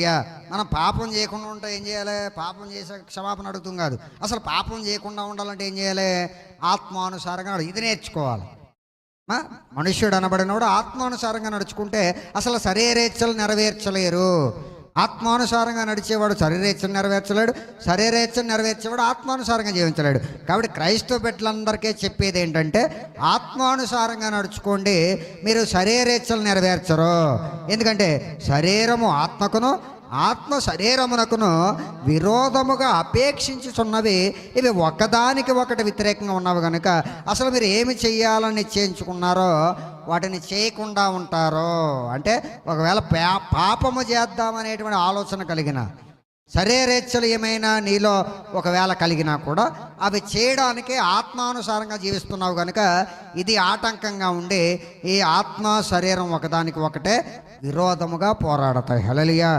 ఇక మనం పాపం చేయకుండా ఉంటే ఏం చేయాలి? పాపం చేసే క్షమాపణ అడుగుతాం కాదు, అసలు పాపం చేయకుండా ఉండాలంటే ఏం చేయాలి? ఆత్మానుసారంగా ఇది నేర్చుకోవాలి. మనుష్యుడు అనబడినవాడు ఆత్మానుసారంగా నడుచుకుంటే అసలు శరీరేచ్ఛలు నెరవేర్చలేరు. ఆత్మానుసారంగా నడిచేవాడు శరీరేచ్ఛలు నెరవేర్చలేడు, శరీరేచ్ఛలు నెరవేర్చేవాడు ఆత్మానుసారంగా జీవించలేడు. కాబట్టి క్రైస్తవ బిడ్డలందరికీ చెప్పేది ఏంటంటే, ఆత్మానుసారంగా నడుచుకోండి, మీరు శరీరేచ్ఛలు నెరవేర్చరు. ఎందుకంటే శరీరము ఆత్మకును, ఆత్మ శరీరమునకును విరోధముగా అపేక్షించుచున్నవి. ఇవి ఒకదానికి ఒకటి వ్యతిరేకంగా ఉన్నవి కనుక అసలు మీరు ఏమి చెయ్యాలని నిశ్చయించుకున్నారో వాటిని చేయకుండా ఉంటారో. అంటే ఒకవేళ పాపము చేద్దామనేటువంటి ఆలోచన కలిగిన, శరీరేచ్ఛలు ఏమైనా నీలో ఒకవేళ కలిగినా కూడా అవి చేయడానికి ఆత్మానుసారంగా జీవిస్తున్నావు కనుక ఇది ఆటంకంగా ఉండి ఈ ఆత్మ శరీరం ఒకదానికి ఒకటే విరోధముగా పోరాడతాయి. హల్లెలూయా.